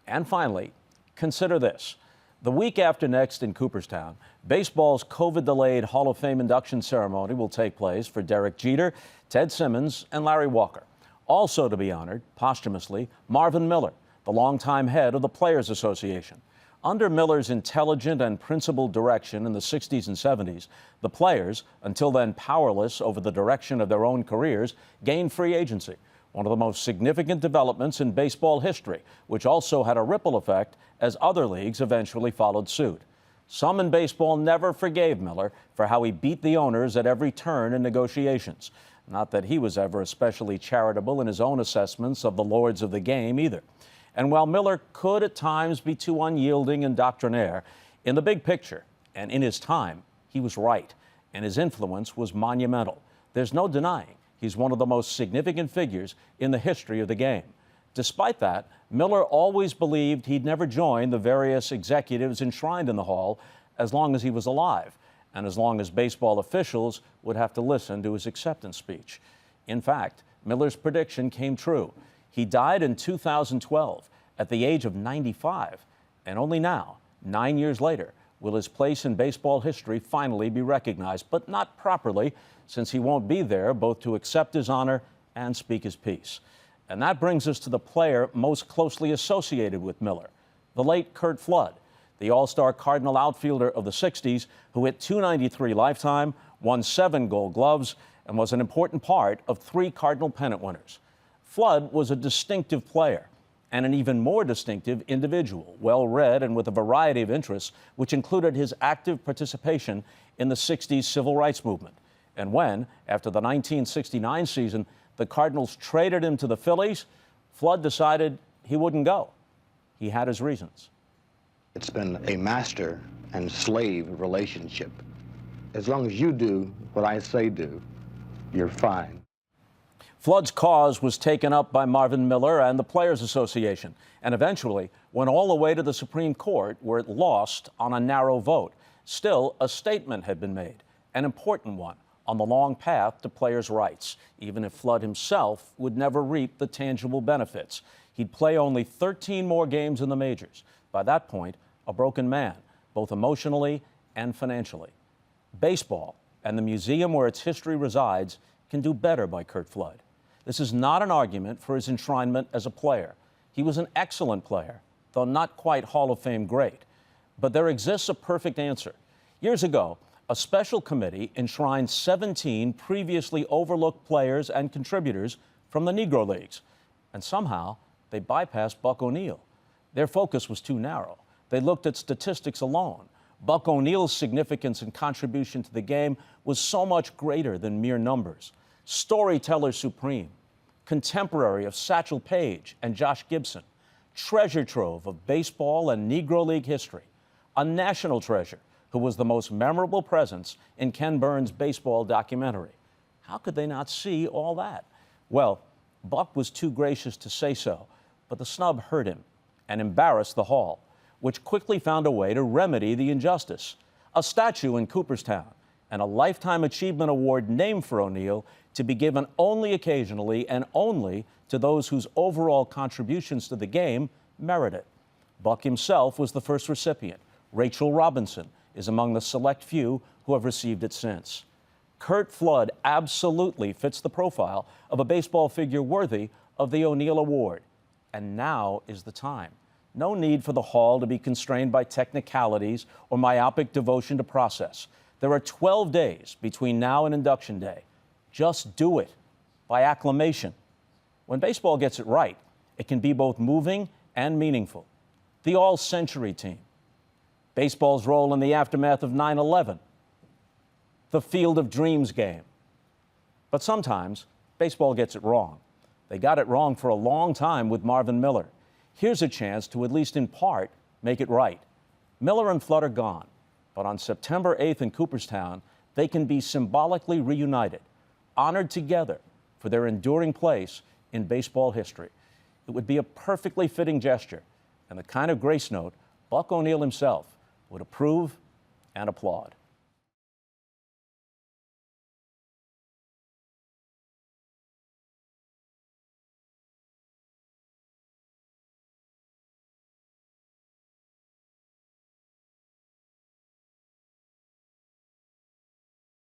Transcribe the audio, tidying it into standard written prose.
And finally, consider this. The week after next in Cooperstown, baseball's COVID-delayed Hall of Fame induction ceremony will take place for Derek Jeter, Ted Simmons, and Larry Walker. Also to be honored, posthumously, Marvin Miller, the longtime head of the Players Association. Under Miller's intelligent and principled direction in the 60s and 70s, the players, until then powerless over the direction of their own careers, gained free agency, one of the most significant developments in baseball history, which also had a ripple effect as other leagues eventually followed suit. Some in baseball never forgave Miller for how he beat the owners at every turn in negotiations. Not that he was ever especially charitable in his own assessments of the lords of the game either. And while Miller could at times be too unyielding and doctrinaire, in the big picture and in his time, he was right, and his influence was monumental. There's no denying he's one of the most significant figures in the history of the game. Despite that, Miller always believed he'd never join the various executives enshrined in the Hall as long as he was alive, and as long as baseball officials would have to listen to his acceptance speech. In fact, Miller's prediction came true. He died in 2012 at the age of 95, and only now, 9 years later, will his place in baseball history finally be recognized, but not properly, since he won't be there both to accept his honor and speak his piece. And that brings us to the player most closely associated with Miller, the late Curt Flood, the all-star Cardinal outfielder of the 60s who hit .293 lifetime, won 7 Gold Gloves, and was an important part of 3 Cardinal pennant winners. Flood was a distinctive player and an even more distinctive individual, well-read and with a variety of interests, which included his active participation in the 60s civil rights movement. And when, after the 1969 season, the Cardinals traded him to the Phillies, Flood decided he wouldn't go. He had his reasons. It's been a master and slave relationship. As long as you do what I say do, you're fine. Flood's cause was taken up by Marvin Miller and the Players Association, and eventually went all the way to the Supreme Court, where it lost on a narrow vote. Still, a statement had been made, an important one, on the long path to players' rights, even if Flood himself would never reap the tangible benefits. He'd play only 13 more games in the majors. By that point, a broken man, both emotionally and financially. Baseball, and the museum where its history resides, can do better by Curt Flood. This is not an argument for his enshrinement as a player. He was an excellent player, though not quite Hall of Fame great. But there exists a perfect answer. Years ago, a special committee enshrined 17 previously overlooked players and contributors from the Negro Leagues. And somehow, they bypassed Buck O'Neil. Their focus was too narrow. They looked at statistics alone. Buck O'Neil's significance and contribution to the game was so much greater than mere numbers. Storyteller supreme, contemporary of Satchel Paige and Josh Gibson, treasure trove of baseball and Negro League history, a national treasure who was the most memorable presence in Ken Burns' baseball documentary. How could they not see all that? Well, Buck was too gracious to say so, but the snub hurt him and embarrassed the Hall, which quickly found a way to remedy the injustice. A statue in Cooperstown and a Lifetime Achievement Award named for O'Neil to be given only occasionally and only to those whose overall contributions to the game merit it. Buck himself was the first recipient. Rachel Robinson is among the select few who have received it since. Curt Flood absolutely fits the profile of a baseball figure worthy of the O'Neil Award. And now is the time. No need for the Hall to be constrained by technicalities or myopic devotion to process. There are 12 days between now and Induction Day. Just do it by acclamation. When baseball gets it right, it can be both moving and meaningful. The All-Century Team, baseball's role in the aftermath of 9/11, the Field of Dreams game. But sometimes baseball gets it wrong. They got it wrong for a long time with Marvin Miller. Here's a chance to, at least in part, make it right. Miller and Flood are gone, but on September 8th in Cooperstown, they can be symbolically reunited, honored together for their enduring place in baseball history. It would be a perfectly fitting gesture and the kind of grace note Buck O'Neil himself would approve and applaud.